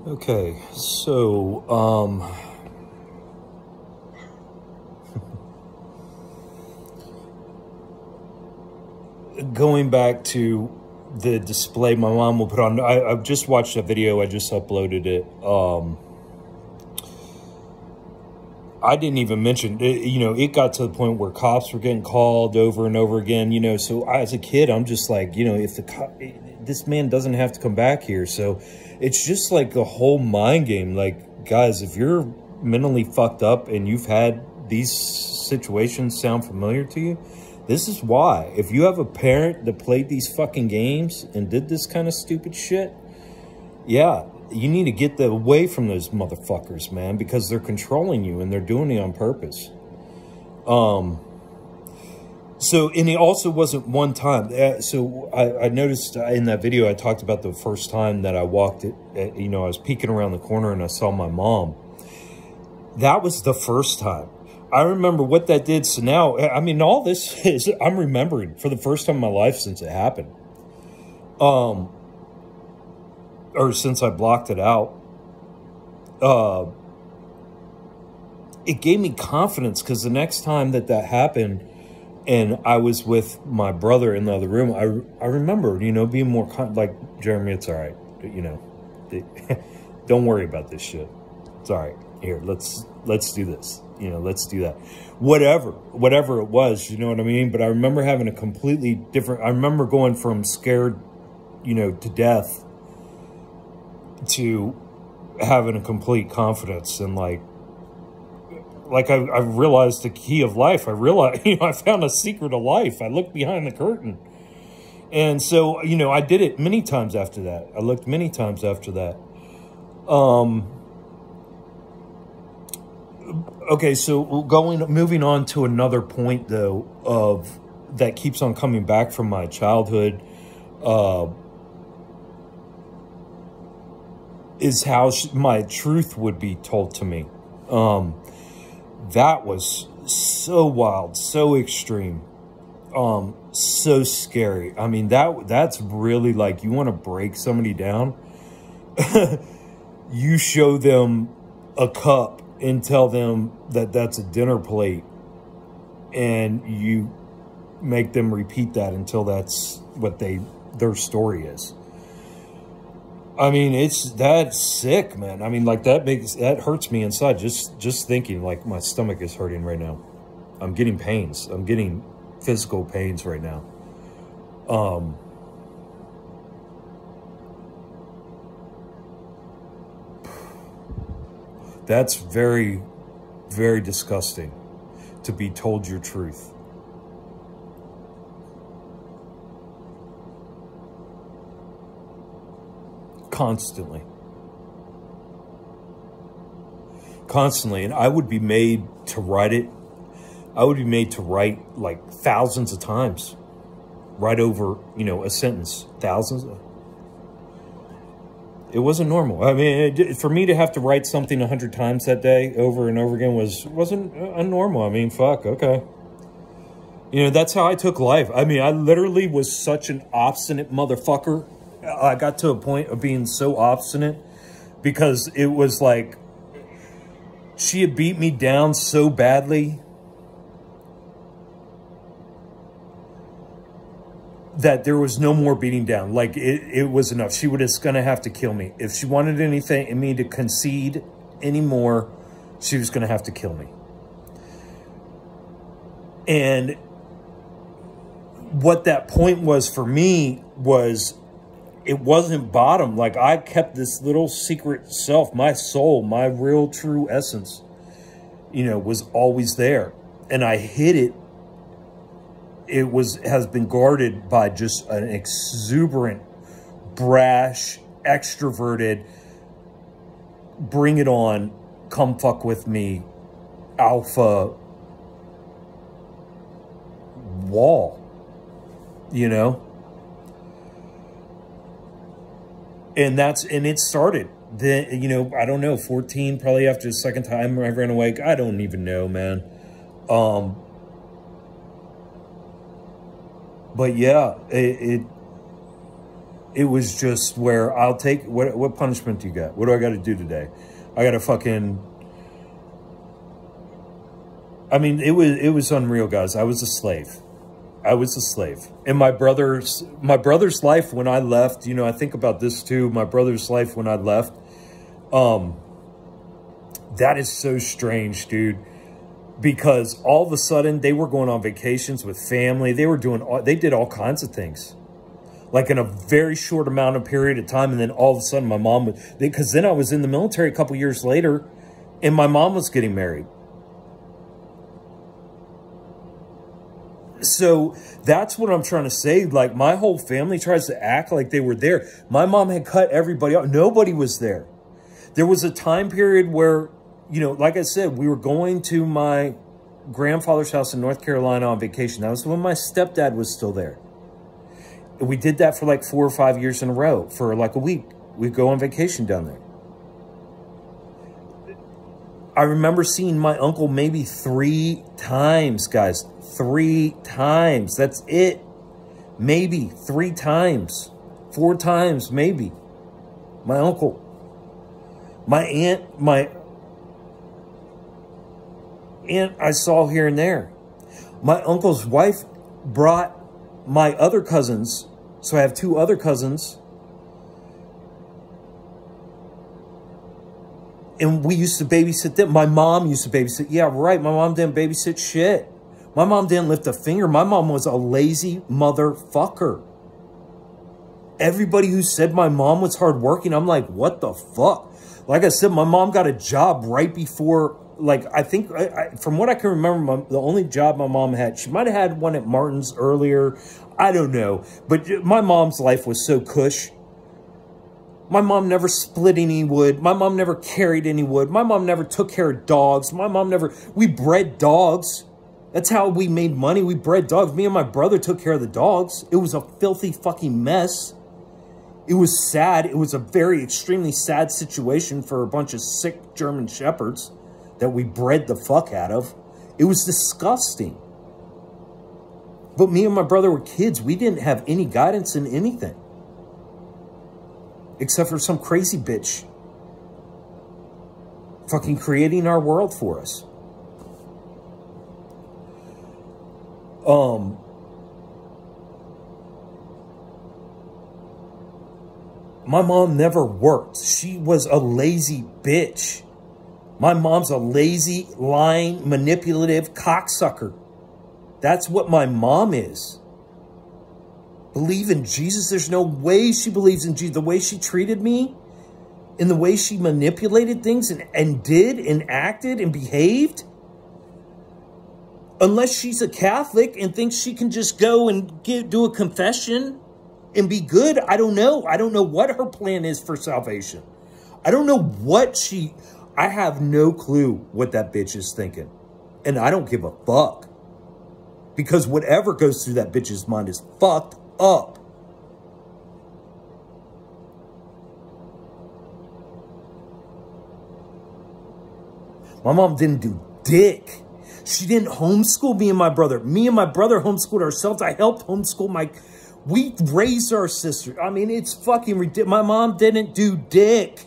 Okay, so, going back to the display my mom will put on, I've just watched a video, I just uploaded it. I didn't even mention, it got to the point where cops were getting called over and over again, so as a kid, I'm just like, if this man doesn't have to come back here. So it's just like the whole mind game. Like, guys, if you're mentally fucked up and you've had these situations sound familiar to you, this is why. If you have a parent that played these fucking games and did this kind of stupid shit, yeah, you need to get away from those motherfuckers, man, because they're controlling you and they're doing it on purpose. So, and it also wasn't one time. So I noticed in that video, I talked about the first time that I walked it, I was peeking around the corner and I saw my mom. That was the first time. I remember what that did. So now, I mean, all this is, I'm remembering for the first time in my life since it happened. Or since I blocked it out. It gave me confidence because the next time that happened, and I was with my brother in the other room, I remember, being more like, Jeremy, it's all right. Don't worry about this shit. It's all right. Here, let's do this. Let's do that. Whatever it was, you know what I mean? But I remember having a completely different, I remember going from scared, to death to having a complete confidence and like I realized the key of life. I realized, I found a secret of life. I looked behind the curtain. And so, I did it many times after that. I looked many times after that. Okay, so moving on to another point though, that keeps on coming back from my childhood, is how my truth would be told to me. That was so wild, so extreme, so scary. I mean, that's really like, you want to break somebody down, you show them a cup and tell them that that's a dinner plate, and you make them repeat that until that's what their story is. I mean, that's sick, man. I mean, like that hurts me inside. Just thinking, like my stomach is hurting right now. I'm getting pains. I'm getting physical pains right now. That's very, very disgusting to be told your truth. Constantly. And I would be made to write it. I would be made to write like thousands of times, right over, a sentence, thousands. It wasn't normal. I mean, for me to have to write something 100 times that day over and over again wasn't unnormal. I mean, fuck, okay. That's how I took life. I mean, I literally was such an obstinate motherfucker. I got to a point of being so obstinate because it was like she had beat me down so badly that there was no more beating down. Like it was enough. She was going to have to kill me. If she wanted anything in me to concede anymore, she was going to have to kill me. And what that point was for me was, it wasn't bottom. Like I kept this little secret self, my soul, my real true essence, was always there. And I hid it. It has been guarded by just an exuberant, brash, extroverted, bring it on, come fuck with me, alpha wall, And it started then, I don't know, 14, probably after the second time I ran away. I don't even know, man. But yeah, it was just where I'll take, what punishment do you got? What do I got to do today? I got to fucking, I mean, it was unreal, guys. I was a slave. I was a slave. And my brother's life when I left, you know, I think about this too. My brother's life when I left, that is so strange, dude. Because all of a sudden they were going on vacations with family. They did all kinds of things. Like in a very short amount of period of time. And then all of a sudden my mom would, because then I was in the military a couple years later and my mom was getting married. So that's what I'm trying to say. Like my whole family tries to act like they were there. My mom had cut everybody out. Nobody was there. There was a time period where, you know, like I said, we were going to my grandfather's house in North Carolina on vacation. That was when my stepdad was still there. We did that for like 4 or 5 years in a row for like a week. We'd go on vacation down there. I remember seeing my uncle maybe 3 times, guys. 3 times. That's it. Maybe 3 times. 4 times, maybe. My uncle. My aunt I saw here and there. My uncle's wife brought my other cousins. So I have 2 other cousins. And we used to babysit them. My mom used to babysit. Yeah, right. My mom didn't babysit shit. My mom didn't lift a finger. My mom was a lazy motherfucker. Everybody who said my mom was hardworking, I'm like, what the fuck? Like I said, my mom got a job right before, like, I think, from what I can remember, the only job my mom had, she might have had one at Martin's earlier. I don't know. But my mom's life was so cush. My mom never split any wood. My mom never carried any wood. My mom never took care of dogs. My mom never, we bred dogs. That's how we made money. We bred dogs. Me and my brother took care of the dogs. It was a filthy fucking mess. It was sad. It was a very extremely sad situation for a bunch of sick German shepherds that we bred the fuck out of. It was disgusting. But me and my brother were kids. We didn't have any guidance in anything. Except for some crazy bitch fucking creating our world for us. My mom never worked. She was a lazy bitch. My mom's a lazy, lying, manipulative cocksucker. That's what my mom is. Believe in Jesus? There's no way she believes in Jesus. The way she treated me and the way she manipulated things and did and acted and behaved. Unless she's a Catholic and thinks she can just go and do a confession and be good. I don't know. I don't know what her plan is for salvation. I don't know what I have no clue what that bitch is thinking. And I don't give a fuck. Because whatever goes through that bitch's mind is fucked up. My mom didn't do dick. She didn't homeschool me and my brother. Me and my brother homeschooled ourselves. I helped homeschool we raised our sister. I mean, it's fucking ridiculous. My mom didn't do dick.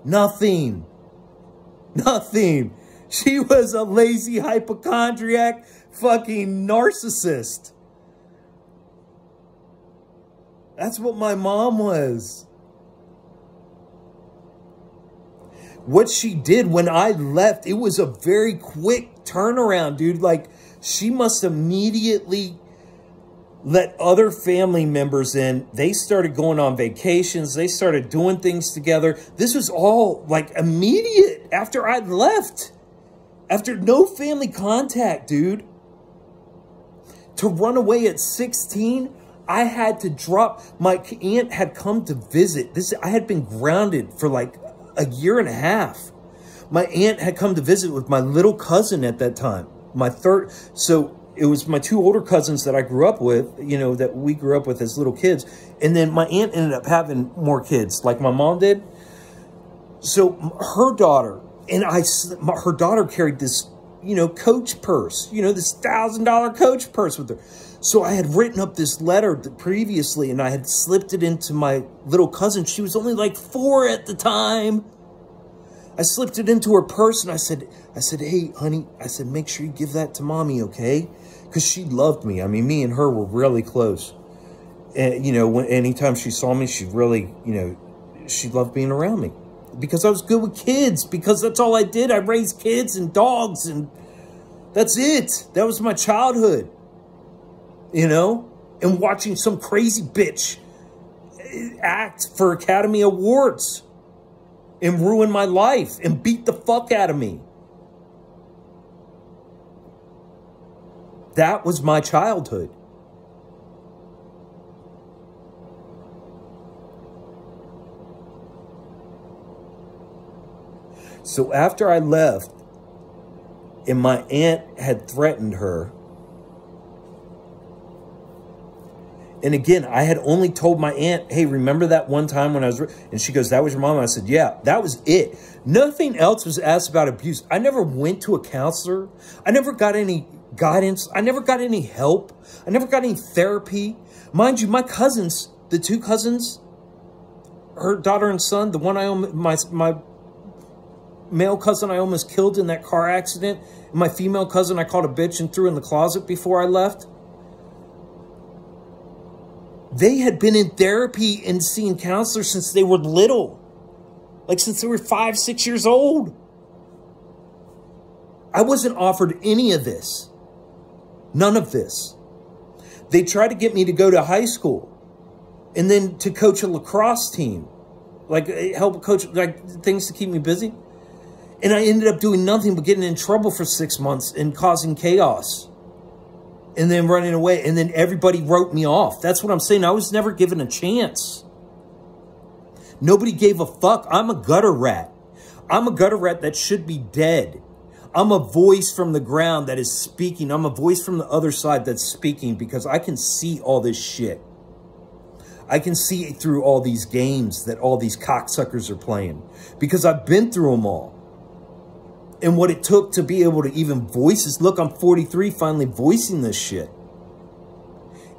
Nothing. Nothing. She was a lazy hypochondriac fucking narcissist. That's what my mom was. What she did when I left, it was a very quick turnaround, dude. Like, she must immediately let other family members in. They started going on vacations. They started doing things together. This was all like immediate after I left. After no family contact, dude. To run away at 16, I had to drop. My aunt had come to visit. I had been grounded for like a year and a half. My aunt had come to visit with my little cousin at that time. So it was my 2 older cousins that I grew up with, you know, that we grew up with as little kids. And then my aunt ended up having more kids like my mom did. So her daughter her daughter carried this, you know, Coach purse, you know, this $1,000 Coach purse with her. So I had written up this letter previously, and I had slipped it into my little cousin. She was only like 4 at the time. I slipped it into her purse, and I said, hey, honey, I said, make sure you give that to mommy, okay? Because she loved me. I mean, me and her were really close. And, you know, anytime she saw me, she really, you know, she loved being around me. Because I was good with kids. Because that's all I did. I raised kids and dogs, and that's it. That was my childhood. You know, and watching some crazy bitch act for Academy Awards and ruin my life and beat the fuck out of me. That was my childhood. So after I left, and my aunt had threatened her, and again, I had only told my aunt, hey, remember that one time when I was... And she goes, that was your mom? I said, yeah, that was it. Nothing else was asked about abuse. I never went to a counselor. I never got any guidance. I never got any help. I never got any therapy. Mind you, my cousins, the 2 cousins, her daughter and son, the one my male cousin I almost killed in that car accident, and my female cousin I called a bitch and threw in the closet before I left. They had been in therapy and seeing counselors since they were little. Like since they were 5, 6 years old. I wasn't offered any of this. None of this. They tried to get me to go to high school and then to coach a lacrosse team. Like help coach, like things to keep me busy. And I ended up doing nothing but getting in trouble for 6 months and causing chaos. And then running away. And then everybody wrote me off. That's what I'm saying. I was never given a chance. Nobody gave a fuck. I'm a gutter rat. I'm a gutter rat that should be dead. I'm a voice from the ground that is speaking. I'm a voice from the other side that's speaking because I can see all this shit. I can see it through all these games that all these cocksuckers are playing. Because I've been through them all. And what it took to be able to even voice this. Look, I'm 43 finally voicing this shit.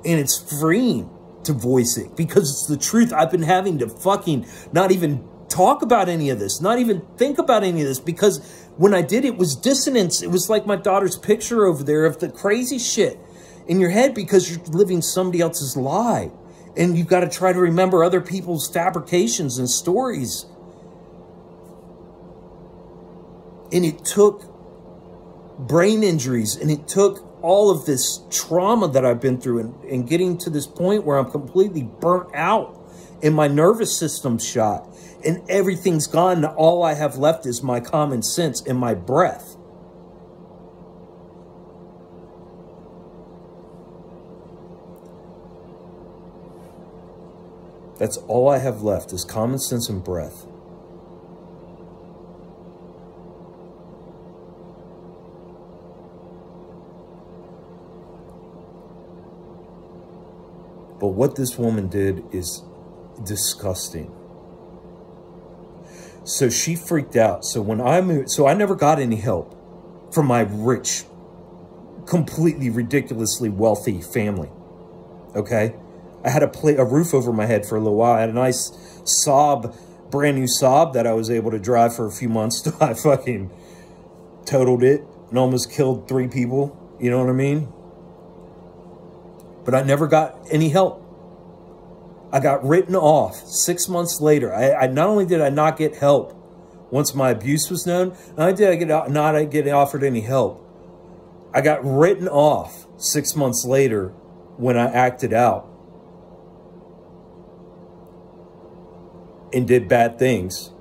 And it's freeing to voice it. Because it's the truth. I've been having to fucking not even talk about any of this. Not even think about any of this. Because when I did, it was dissonance. It was like my daughter's picture over there of the crazy shit in your head. Because you're living somebody else's lie. And you've got to try to remember other people's fabrications and stories. And it took brain injuries, and it took all of this trauma that I've been through and getting to this point where I'm completely burnt out and my nervous system's shot and everything's gone. And all I have left is my common sense and my breath. That's all I have left is common sense and breath. But what this woman did is disgusting. So she freaked out. So when I moved, so I never got any help from my rich, completely ridiculously wealthy family. Okay? I had a roof over my head for a little while. I had a nice Saab, brand new Saab that I was able to drive for a few months till I fucking totaled it and almost killed 3 people. You know what I mean? But I never got any help. I got written off 6 months later. I not only did I not get help once my abuse was known, not did I not get offered any help. I got written off 6 months later when I acted out and did bad things.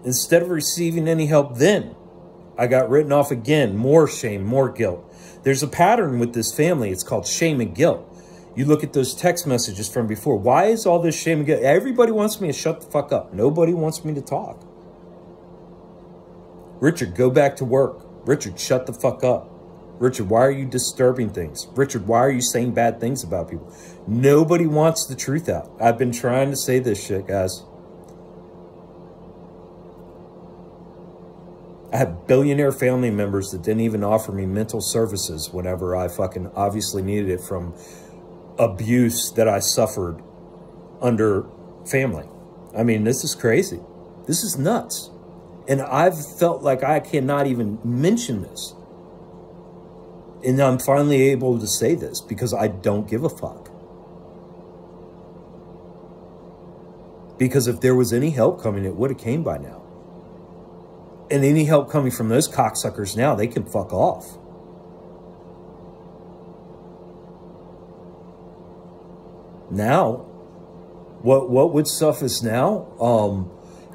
Instead of receiving any help then, I got written off again. More shame, more guilt. There's a pattern with this family. It's called shame and guilt. You look at those text messages from before. Why is all this shame and guilt? Everybody wants me to shut the fuck up. Nobody wants me to talk. Richard, go back to work. Richard, shut the fuck up. Richard, why are you disturbing things? Richard, why are you saying bad things about people? Nobody wants the truth out. I've been trying to say this shit, guys. I had billionaire family members that didn't even offer me mental services whenever I fucking obviously needed it from abuse that I suffered under family. I mean, this is crazy. This is nuts. And I've felt like I cannot even mention this. And I'm finally able to say this because I don't give a fuck. Because if there was any help coming, it would have came by now. And any help coming from those cocksuckers now, they can fuck off. Now, what would suffice now?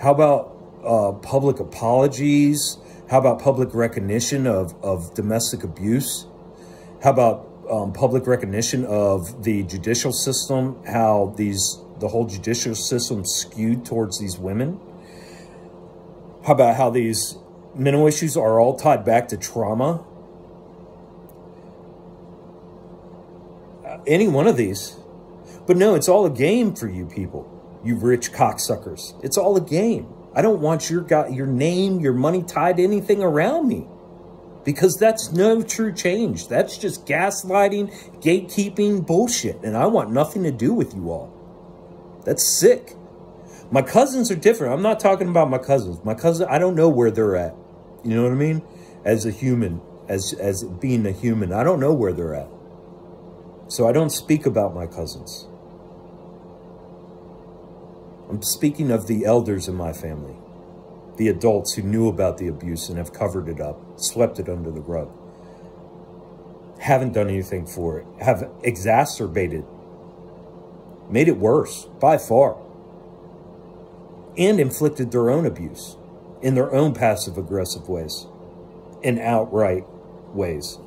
How about public apologies? How about public recognition of domestic abuse? How about public recognition of the judicial system? How the whole judicial system skewed towards these women? How about how these mental issues are all tied back to trauma? Any one of these. But no, it's all a game for you people, you rich cocksuckers. It's all a game. I don't want your name, your money tied to anything around me. Because that's no true change. That's just gaslighting, gatekeeping bullshit. And I want nothing to do with you all. That's sick. My cousins are different. I'm not talking about my cousins. My cousin, I don't know where they're at. You know what I mean? As a human, as being a human, I don't know where they're at. So I don't speak about my cousins. I'm speaking of the elders in my family. The adults who knew about the abuse and have covered it up, swept it under the rug. Haven't done anything for it. Have exacerbated, made it worse, by far. And inflicted their own abuse in their own passive-aggressive ways. In outright ways.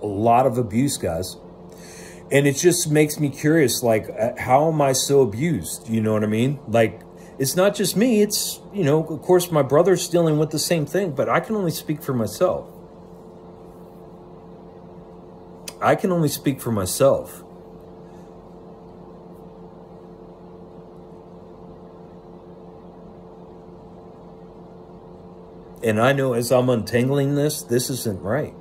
A lot of abuse, guys. And it just makes me curious, like, how am I so abused? You know what I mean? Like, it's not just me. It's, you know, of course, my brother's dealing with the same thing, but I can only speak for myself. I can only speak for myself. And I know as I'm untangling this isn't right.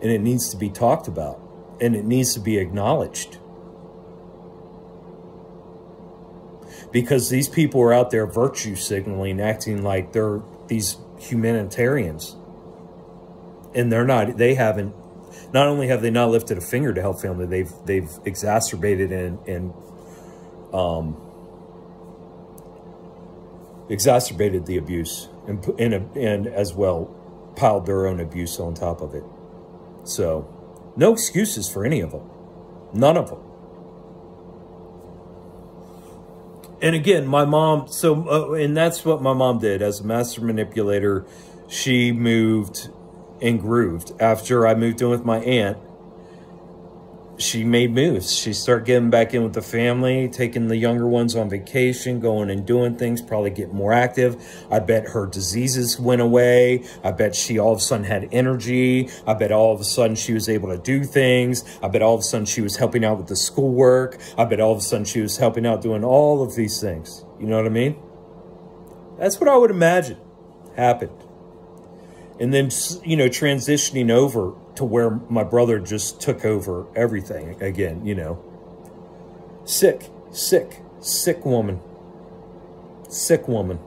And it needs to be talked about. And it needs to be acknowledged. Because these people are out there virtue signaling, acting like they're these humanitarians. And they're not, they haven't, not only have they not lifted a finger to help family, they've exacerbated and exacerbated the abuse and as well piled their own abuse on top of it. So, no excuses for any of them. None of them. And again, my mom, and that's what my mom did. As a master manipulator, she moved and grooved. After I moved in with my aunt, she made moves. She started getting back in with the family, taking the younger ones on vacation, going and doing things, probably getting more active. I bet her diseases went away. I bet she all of a sudden had energy. I bet all of a sudden she was able to do things. I bet all of a sudden she was helping out with the schoolwork. I bet all of a sudden she was helping out doing all of these things. You know what I mean? That's what I would imagine happened. And then, you know, transitioning over to where my brother just took over everything again, you know. Sick woman. Sick woman.